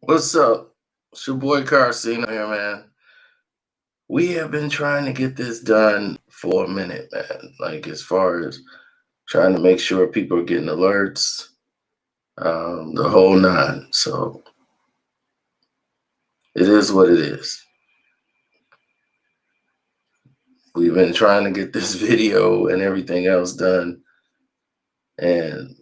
What's up? It's your boy Carcino here, man. We have been trying to get this done for a minute, man. Like as far as trying to make sure people are getting alerts, the whole nine. So it is what it is. We've been trying to get this video and everything else done, and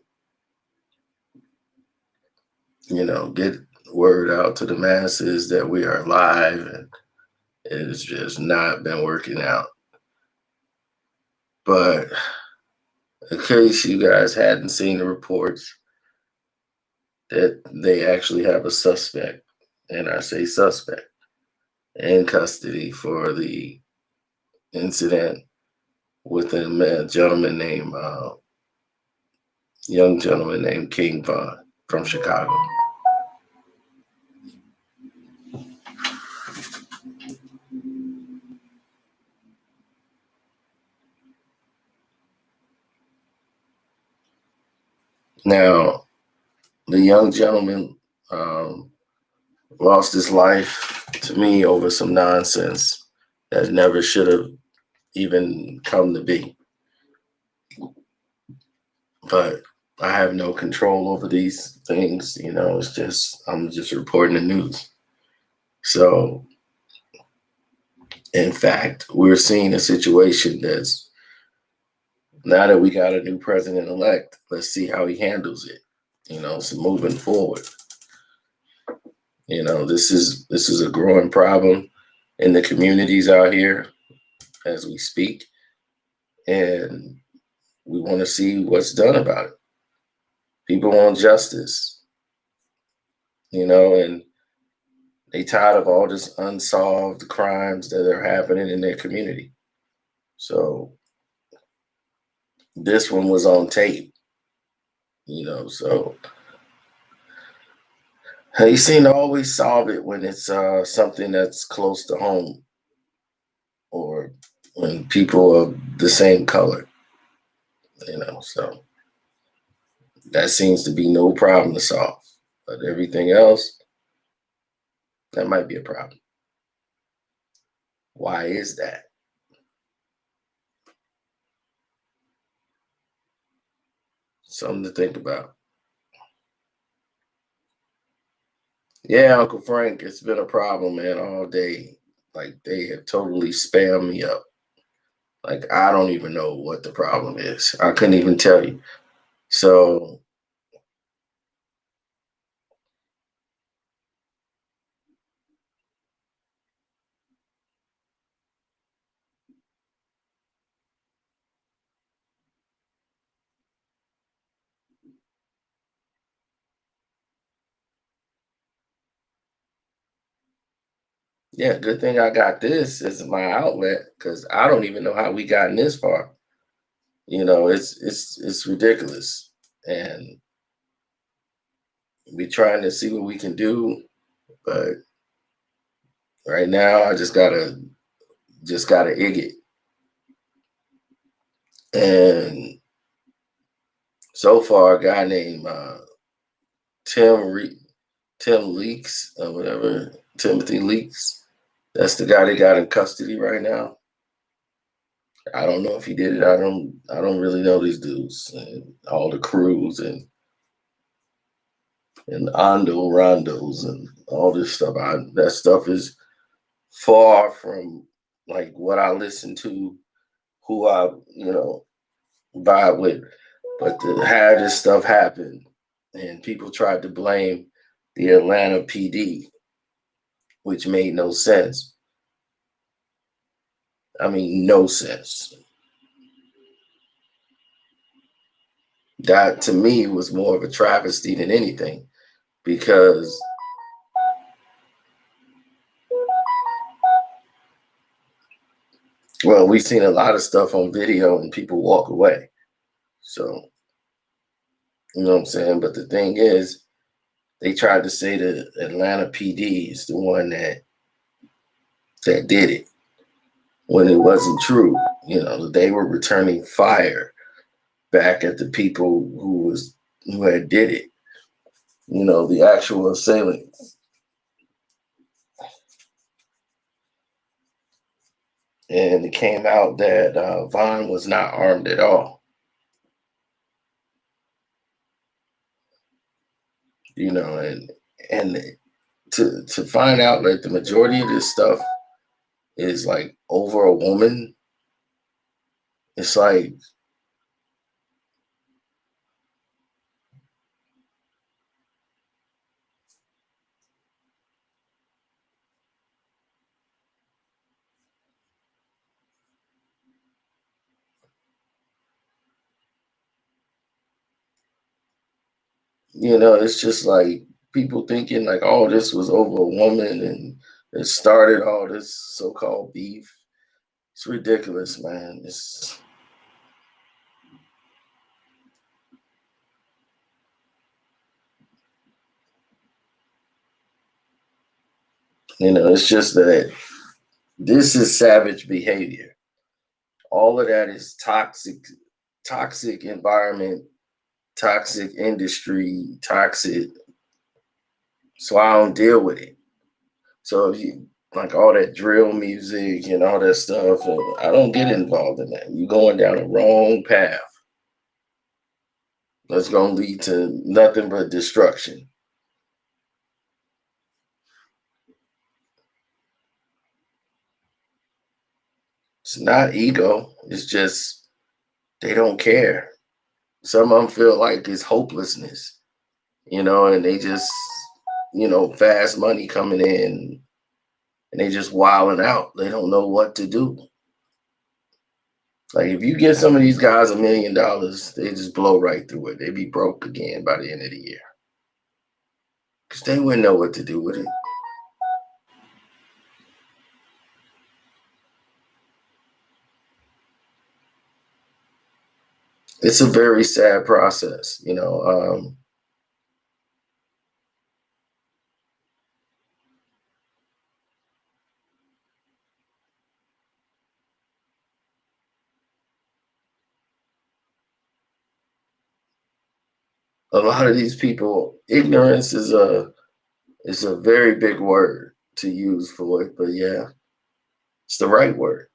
get word out to the masses that we are live, and it's just not been working out. But in case you guys hadn't seen the reports, that they actually have a suspect, and I say suspect, in custody for the incident with a gentleman named, young gentleman named King Von from Chicago. Now, the young gentleman lost his life to me over some nonsense that never should have even come to be. But I have no control over these things. It's just, I'm just reporting the news. So, in fact, we're seeing a situation that's, now that we got a new president elect, let's see how he handles it. So moving forward, this is a growing problem in the communities out here as we speak, and we want to see what's done about it. People want justice, and they tired of all this unsolved crimes that are happening in their community. So this one was on tape, so they seem to always solve it when it's something that's close to home, or when people are the same color, so that seems to be no problem to solve. But everything else, that might be a problem. Why is that? Something to think about. Yeah, Uncle Frank, it's been a problem, man, all day. Like they have totally spammed me up. Like I don't even know what the problem is. I couldn't even tell you. So yeah, good thing I got this as my outlet because I don't even know how we gotten this far. It's ridiculous, and we trying to see what we can do. But right now, I just gotta ig it. And so far, a guy named Tim Tim Leaks or whatever, Timothy Leaks. That's the guy they got in custody right now. I don't know if he did it. I don't really know these dudes and all the crews and Ondo Rondos and all this stuff. That stuff is far from like what I listen to, who I vibe with. But to have this stuff happen, and people tried to blame the Atlanta PD, which made no sense. I mean, no sense. That to me was more of a travesty than anything because well, we've seen a lot of stuff on video and people walk away. So, you know what I'm saying? But the thing is, they tried to say the Atlanta PD is the one that did it when it wasn't true. They were returning fire back at the people who had did it. The actual assailants. and it came out that Vaughn was not armed at all. You know, and to find out like the majority of this stuff is like over a woman, it's like, it's just like people thinking like, oh, this was over a woman and it started all this so-called beef. It's ridiculous, man. It's just that this is savage behavior. All of that is toxic environment, toxic industry, toxic. So I don't deal with it. So if you like all that drill music and all that stuff, I don't get involved in that. You're going down the wrong path. That's going to lead to nothing but destruction. It's not ego. It's just they don't care. Some of them feel like it's hopelessness, and they just, fast money coming in and they just wilding out. They don't know what to do. Like if you give some of these guys $1 million, they just blow right through it. They be broke again by the end of the year because they wouldn't know what to do with it. It's a very sad process. A lot of these people, ignorance is a very big word to use for it, but yeah, it's the right word.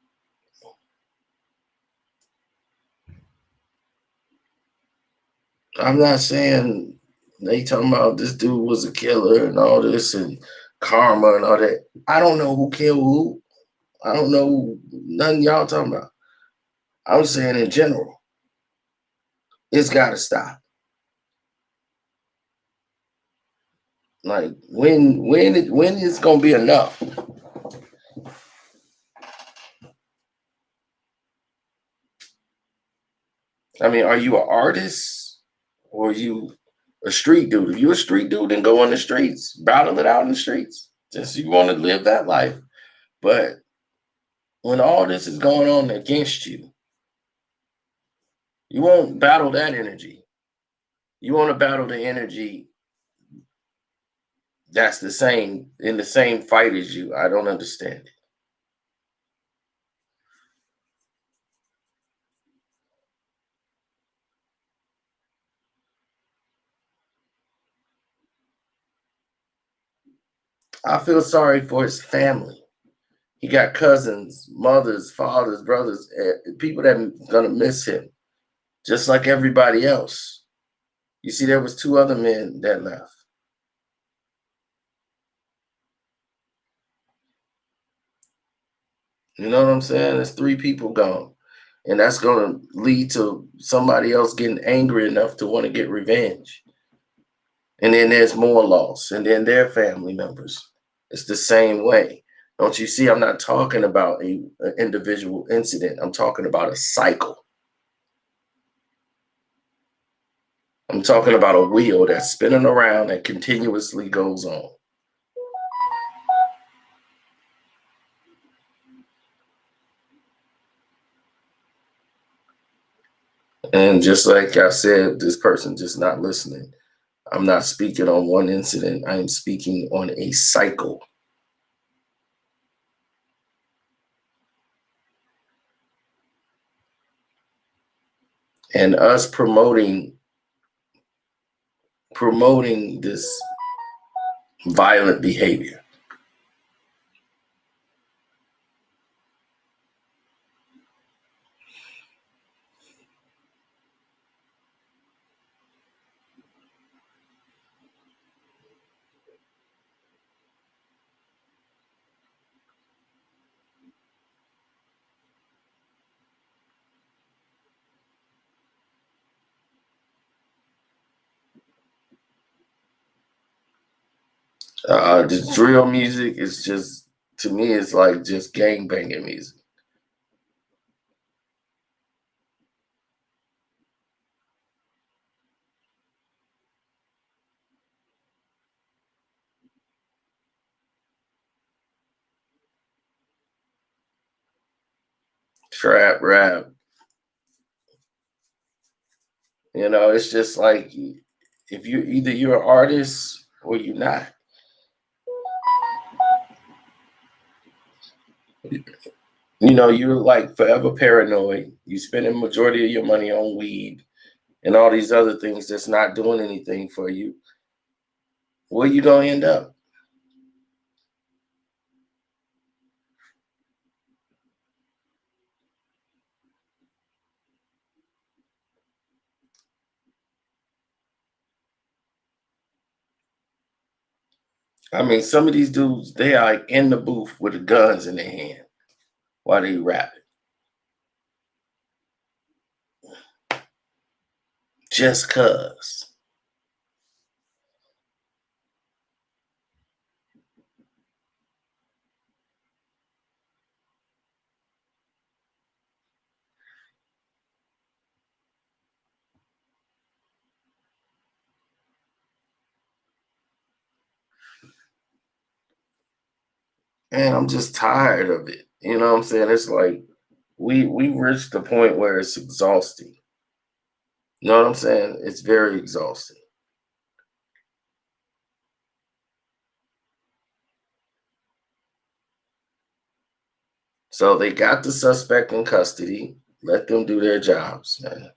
I'm not saying they talking about this dude was a killer and all this and karma and all that. I don't know who killed who. I don't know nothing y'all talking about. I'm saying in general, it's got to stop. Like when is gonna be enough? I mean, are you an artist or are you a street dude? If you're a street dude, then go on the streets, battle it out in the streets. Just you want to live that life. But when all this is going on against you, you won't battle that energy. You want to battle the energy that's the same in the same fight as you. I don't understand it. I feel sorry for his family. He got cousins, mothers, fathers, brothers, people that are gonna miss him, just like everybody else. You see, there was two other men that left. You know what I'm saying? There's three people gone, and that's gonna lead to somebody else getting angry enough to want to get revenge. And then there's more loss, and then their family members. It's the same way. Don't you see? I'm not talking about an individual incident. I'm talking about a cycle. I'm talking about a wheel that's spinning around that continuously goes on. And just like I said, this person just not listening. I'm not speaking on one incident. I am speaking on a cycle. And us promoting this violent behavior. The drill music is just, to me, it's like just gang banging music. Trap rap. It's just like, if you're an artist or you're not. You're like forever paranoid. You spend a majority of your money on weed and all these other things that's not doing anything for you. Where you gonna end up? I mean, some of these dudes, they are in the booth with the guns in their hand while they rapping. Just cause. And I'm just tired of it. You know what I'm saying? It's like we reached the point where it's exhausting. You know what I'm saying? It's very exhausting. So they got the suspect in custody. Let them do their jobs, man.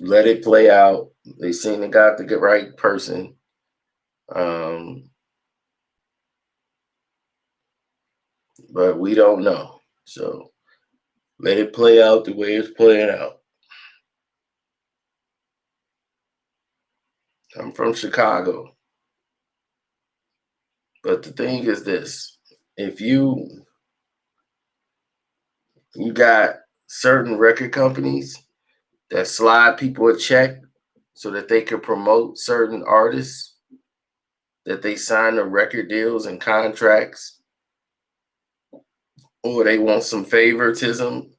Let it play out. They seem to got the right person. Um, but we don't know. So let it play out the way it's playing out. I'm from Chicago. But the thing is this, if you got certain record companies that slide people a check so that they can promote certain artists, that they sign the record deals and contracts, or they want some favoritism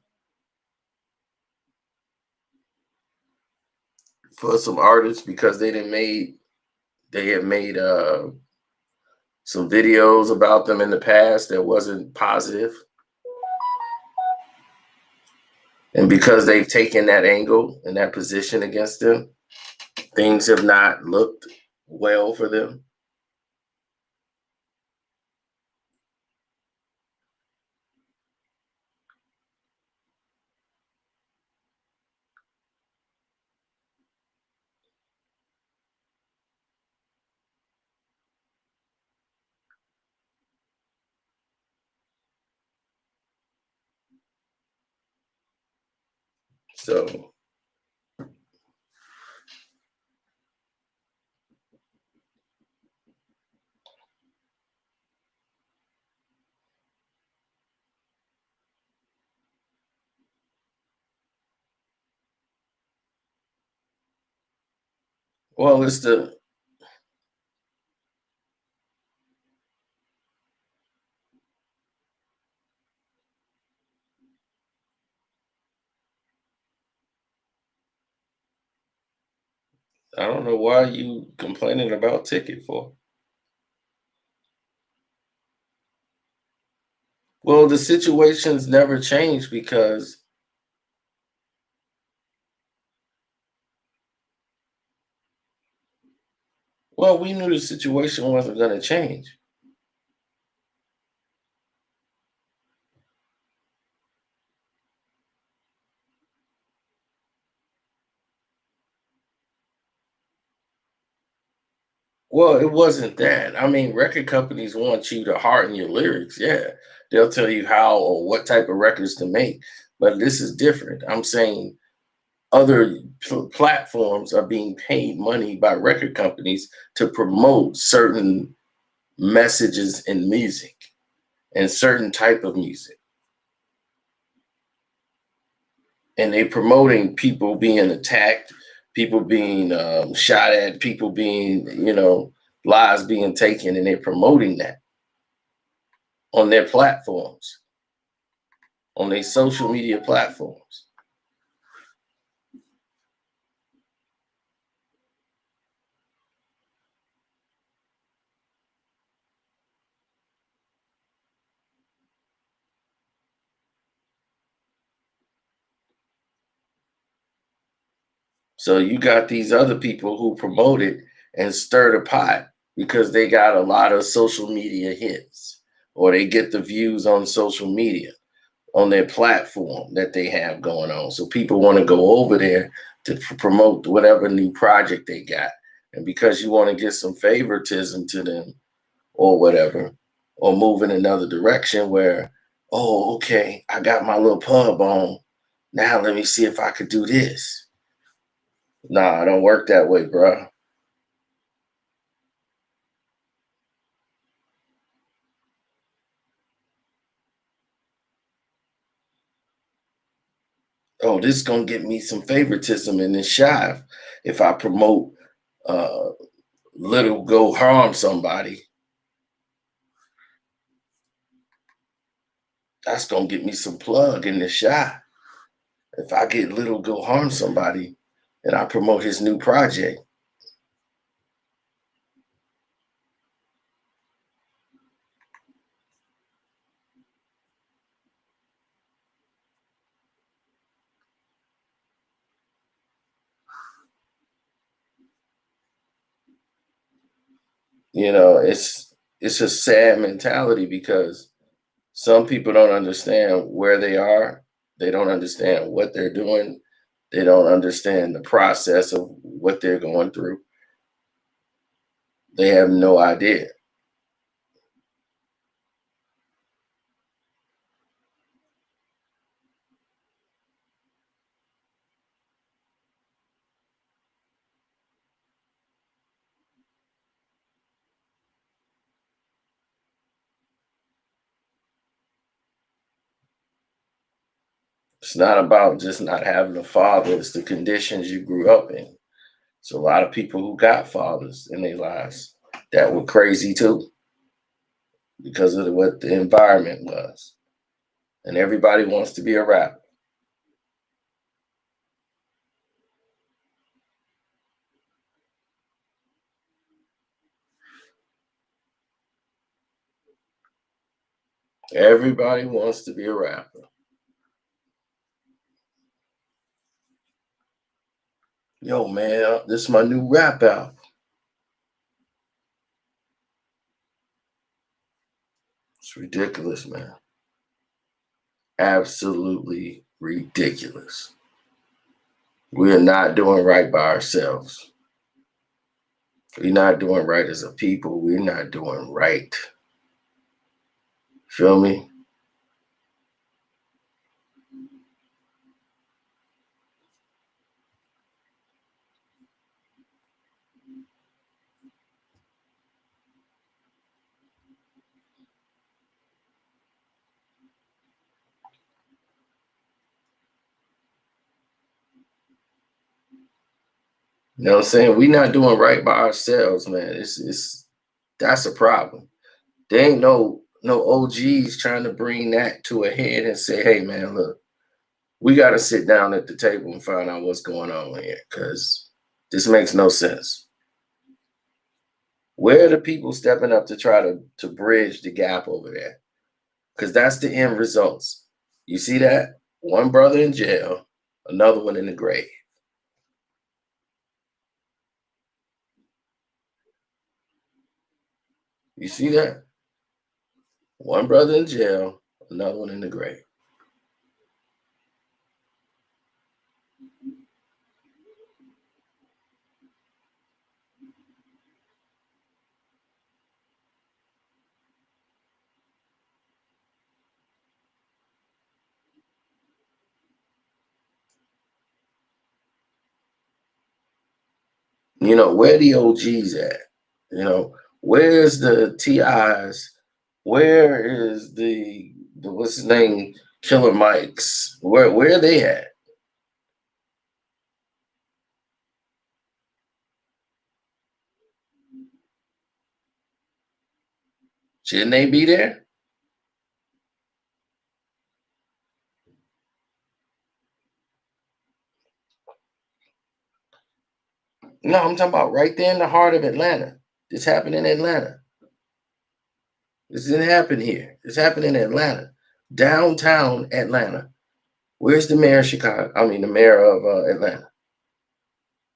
for some artists because they had made some videos about them in the past that wasn't positive. And because they've taken that angle and that position against them, things have not looked well for them. So, well, I don't know why you complaining about ticket for. Well, the situations never change because, well, we knew the situation wasn't going to change. Well, it wasn't that. I mean, record companies want you to harden your lyrics. Yeah. They'll tell you how or what type of records to make. But this is different. I'm saying other platforms are being paid money by record companies to promote certain messages in music and certain type of music. and they promoting people being attacked, people being shot at, people being, lives being taken, and they're promoting that on their platforms, on their social media platforms. So you got these other people who promote it and stir the pot because they got a lot of social media hits, or they get the views on social media on their platform that they have going on. So people want to go over there to promote whatever new project they got. And because you want to get some favoritism to them or whatever, or move in another direction where, oh, okay, I got my little pub on. Now let me see if I could do this. Nah, it don't work that way, bro. Oh, this is gonna get me some favoritism in this shive. If I promote uh little go harm somebody, that's gonna get me some plug in the shop. If I get little go harm somebody and I promote his new project, it's a sad mentality because some people don't understand where they are. They don't understand what they're doing. They don't understand the process of what they're going through. They have no idea. It's not about just not having a father, it's the conditions you grew up in. So a lot of people who got fathers in their lives that were crazy too because of what the environment was. And everybody wants to be a rapper. Everybody wants to be a rapper. Yo, man, this is my new rap album. It's ridiculous, man. Absolutely ridiculous. We are not doing right by ourselves. We're not doing right as a people. We're not doing right. Feel me? You know what I'm saying? We're not doing right by ourselves, man. It's that's a problem. There ain't no OGs trying to bring that to a head and say, hey man, look, we gotta sit down at the table and find out what's going on here because this makes no sense. Where are the people stepping up to try to bridge the gap over there? Because that's the end results. You see that? One brother in jail, another one in the grave. You see that? One brother in jail, another one in the grave. Where the OGs at? Where's the TIs? Where is the what's his name? Killer Mike's. Where are they at? Shouldn't they be there? No, I'm talking about right there in the heart of Atlanta. This happened in Atlanta. This didn't happen here. This happened in Atlanta, downtown Atlanta. Where's the mayor of Chicago? I mean, the mayor of Atlanta.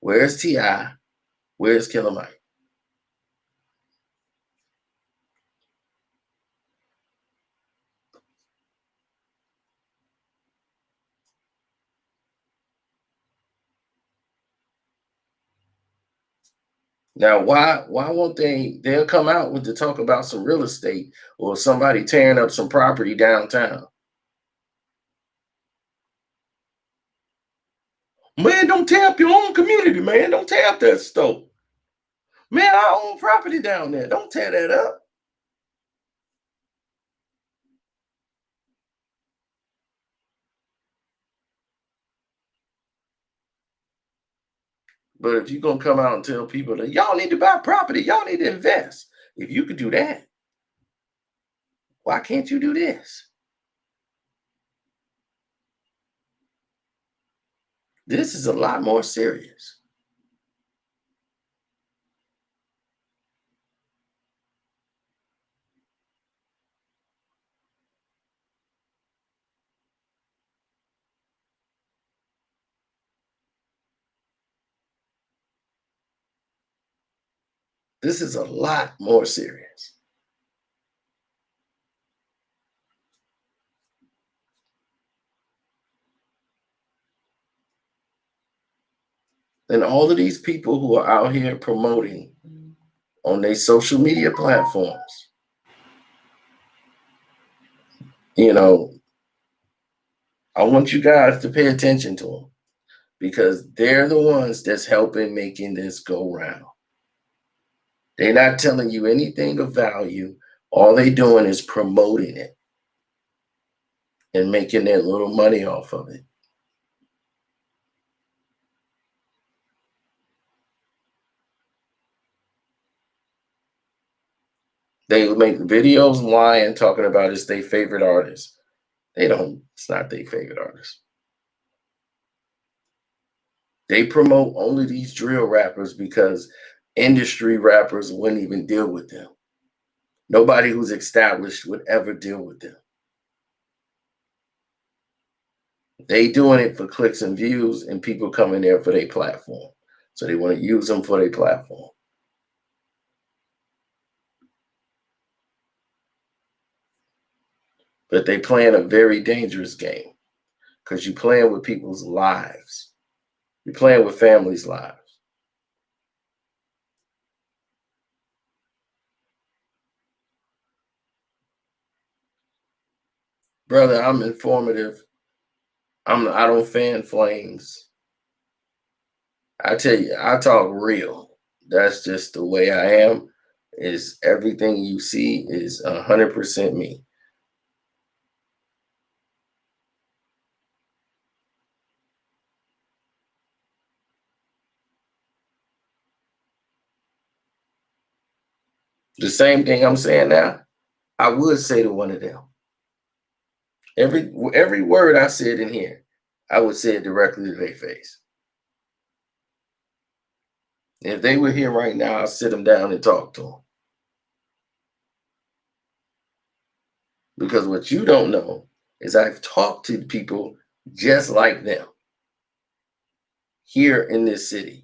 Where's Ti? Where's Killer Mike? Now, why won't they? They'll come out with to talk about some real estate or somebody tearing up some property downtown. Man, don't tear up your own community, man. Don't tear up that stuff. Man, I own property down there. Don't tear that up. But if you're gonna come out and tell people that y'all need to buy property, y'all need to invest. If you could do that, why can't you do this? This is a lot more serious. This is a lot more serious. And all of these people who are out here promoting on their social media platforms, you know, I want you guys to pay attention to them because they're the ones that's helping making this go round. They're not telling you anything of value. All they doing is promoting it and making their little money off of it. They make videos lying, talking about it's their favorite artist. They don't, it's not their favorite artist. They promote only these drill rappers because industry rappers wouldn't even deal with them. Nobody who's established would ever deal with them. They doing it for clicks and views and people coming there for their platform. So they want to use them for their platform. But they playing a very dangerous game because you're playing with people's lives. You're playing with families' lives. Brother, I'm informative. I don't fan flames. I tell you, I talk real. That's just the way I am. Is everything you see is 100% me. The same thing I'm saying now, I would say to one of them. Every word I said in here, I would say it directly to their face. If they were here right now, I'll sit them down and talk to them. Because what you don't know is I've talked to people just like them here in this city.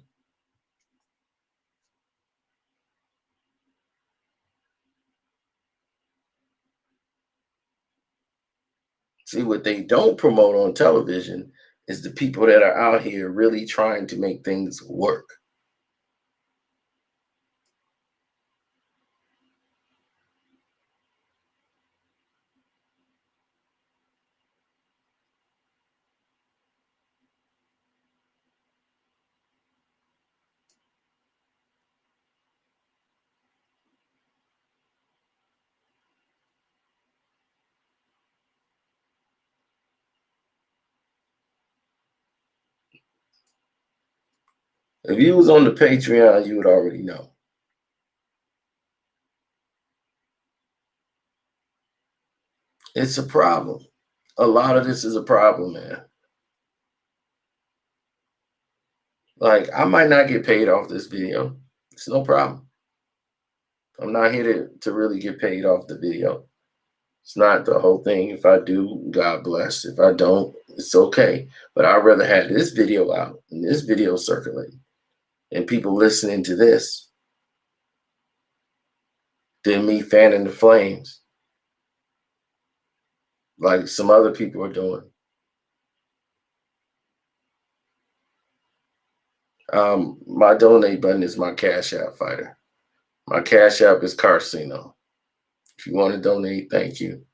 See, what they don't promote on television is the people that are out here really trying to make things work. If you was on the Patreon, you would already know. It's a problem. A lot of this is a problem, man. Like, I might not get paid off this video. It's no problem. I'm not here to really get paid off the video. It's not the whole thing. If I do, God bless. If I don't, it's okay. But I'd rather have this video out and this video circulating and people listening to this than me fanning the flames like some other people are doing. My donate button is my Cash App fighter. My Cash App is Carcino. If you want to donate, thank you.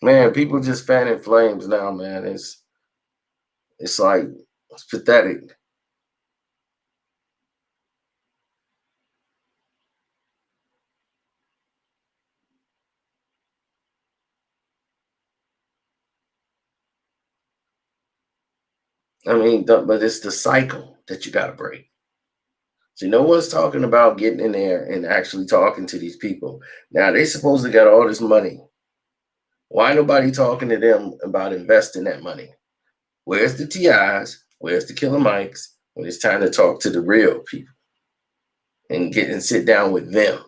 Man, people just fanning flames now, man. It's like it's pathetic. I mean, but it's the cycle that you got to break. So no one's talking about getting in there and actually talking to these people. Now they supposed to got all this money. Why nobody talking to them about investing that money? Where's the TIs? Where's the Killer Mikes when it's time to talk to the real people and get and sit down with them?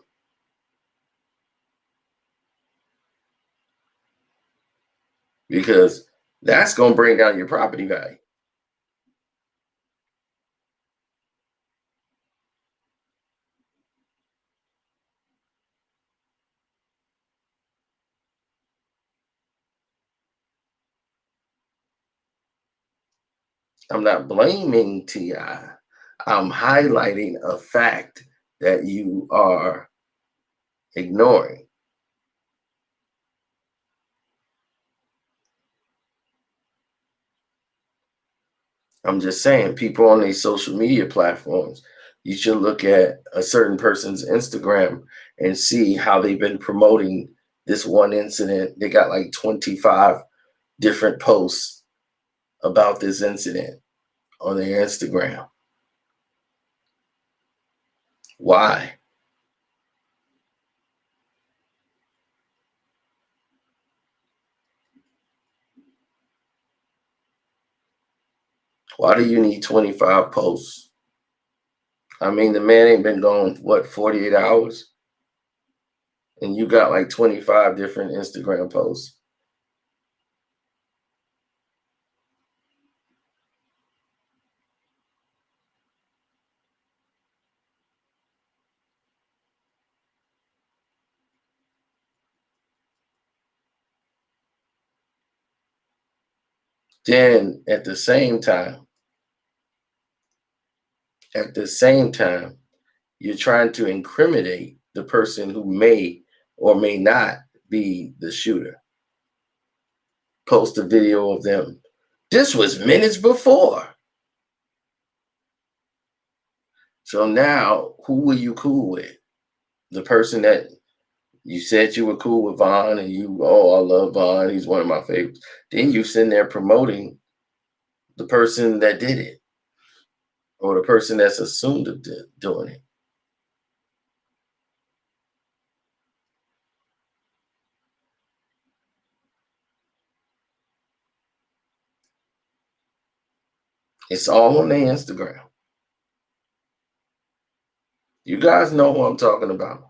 Because that's going to bring down your property value. I'm not blaming TI. I'm highlighting a fact that you are ignoring. I'm just saying, people on these social media platforms, you should look at a certain person's Instagram and see how they've been promoting this one incident. They got like 25 different posts about this incident on their Instagram. Why? Why do you need 25 posts? I mean, the man ain't been gone, what, 48 hours? And you got like 25 different Instagram posts. Then at the same time, you're trying to incriminate the person who may or may not be the shooter. Post a video of them. This was minutes before. So now, who were you cool with? The person that you said you were cool with, Vaughn, and I love Vaughn. He's one of my favorites. Then you sitting there promoting the person that did it, or the person that's assumed of doing it. It's all on their Instagram. You guys know who I'm talking about.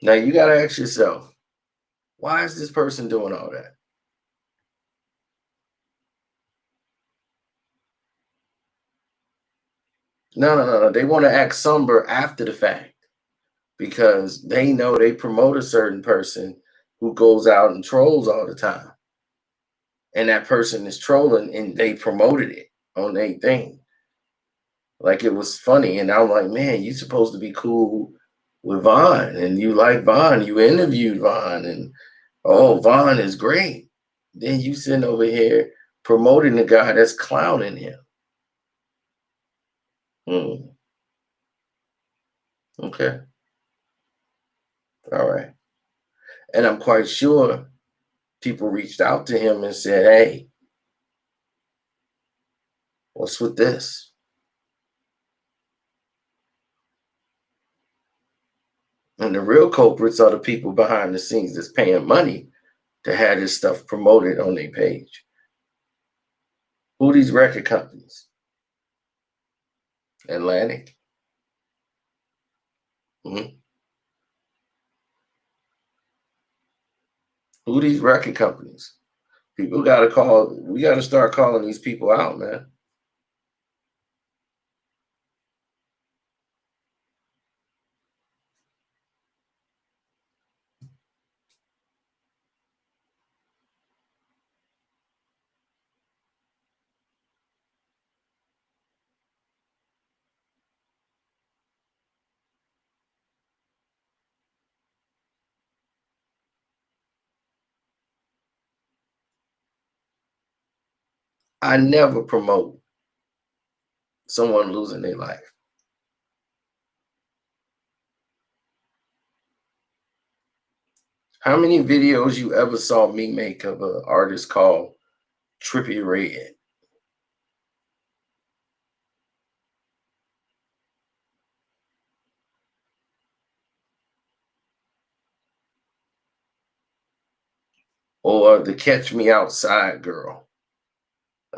Now you got to ask yourself, why is this person doing all that? No. They want to act somber after the fact because they know they promote a certain person who goes out and trolls all the time. And that person is trolling and they promoted it on their thing. Like it was funny. And I'm like, man, you supposed to be cool with Vaughn and you like Vaughn. You interviewed Vaughn and oh, Vaughn is great. Then you sitting over here promoting the guy that's clowning him. Hmm. Okay. All right. And I'm quite sure people reached out to him and said, "Hey, what's with this?" And the real culprits are the people behind the scenes that's paying money to have this stuff promoted on their page. Who these record companies? Atlantic. Mhm. Who these record companies? People got to call. We got to start calling these people out, man. I never promote someone losing their life. How many videos you ever saw me make of an artist called Trippie Redd? Or the Catch Me Outside girl?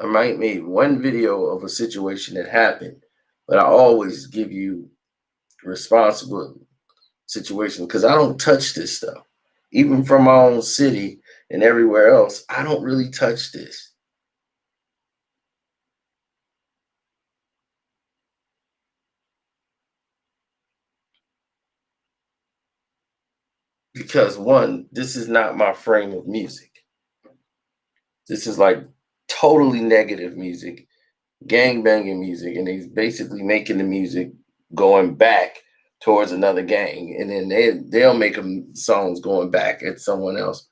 I might make one video of a situation that happened, but I always give you responsible situation because I don't touch this stuff. Even from my own city and everywhere else, I don't really touch this because one, this is not my frame of music. This is like totally negative music, gang banging music, and he's basically making the music going back towards another gang, and then they'll make them songs going back at someone else.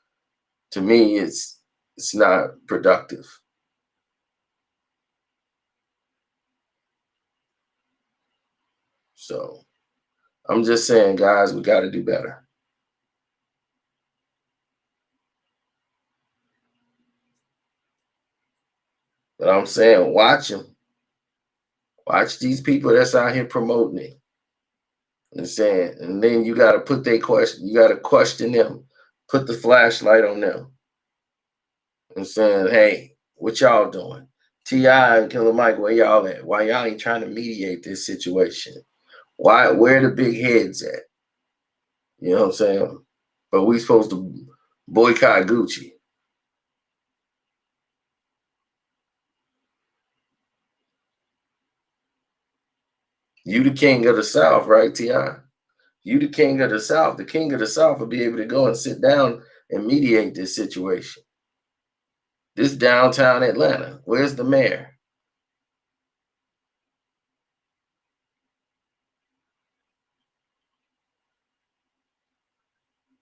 To me, it's not productive. So I'm just saying, guys, we got to do better. But I'm saying, watch them. Watch these people that's out here promoting it and saying, and then you got to put their question. You got to question them. Put the flashlight on them and saying, "Hey, what y'all doing? Ti and Killer Mike, where y'all at? Why y'all ain't trying to mediate this situation? Why? Where the big heads at? You know what I'm saying? But we supposed to boycott Gucci. You the king of the South, right, Ti? You the king of the South. The king of the South will be able to go and sit down and mediate this situation. This downtown Atlanta. Where's the mayor?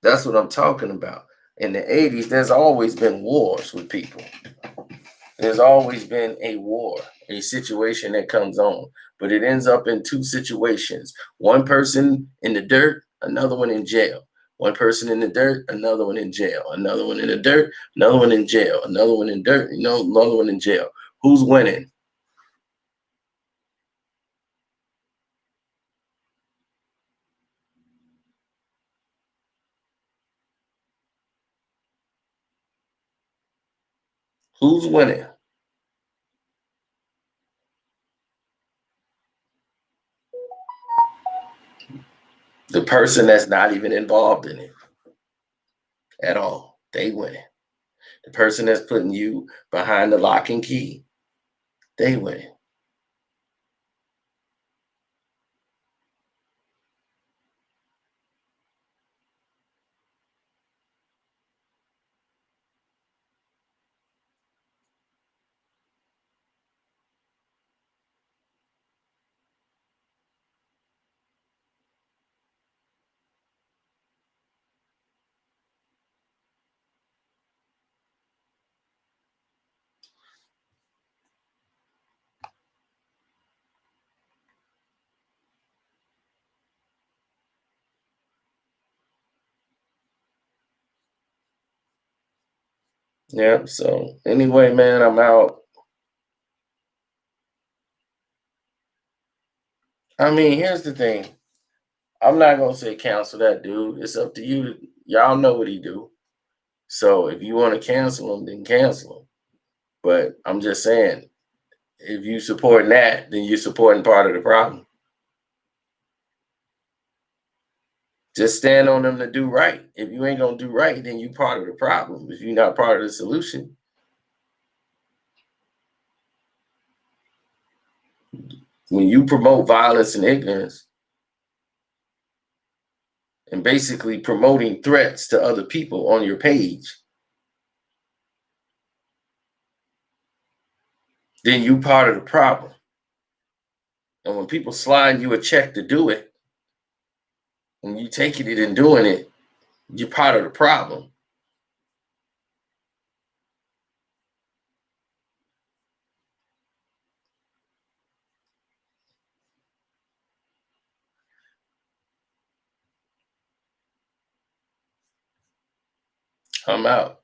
That's what I'm talking about. In the 80s, there's always been wars with people. There's always been a war, a situation that comes on, but it ends up in two situations. One person in the dirt, another one in jail. One person in the dirt, another one in jail. Another one in the dirt, another one in jail. Another one in dirt, another one in jail. Who's winning? Who's winning? The person that's not even involved in it at all. They winning. The person that's putting you behind the lock and key, they winning. Yeah. So anyway, man, I'm out. I mean, here's the thing. I'm not gonna say cancel that dude. It's up to you. Y'all know what he do. So if you want to cancel him, then cancel him. But I'm just saying, if you supporting that, then you're supporting part of the problem. Just stand on them to do right. If you ain't gonna do right, then you part of the problem. If you're not part of the solution, when you promote violence and ignorance and basically promoting threats to other people on your page, then you part of the problem. And when people slide you a check to do it, and you taking it and doing it, you're part of the problem. I'm out.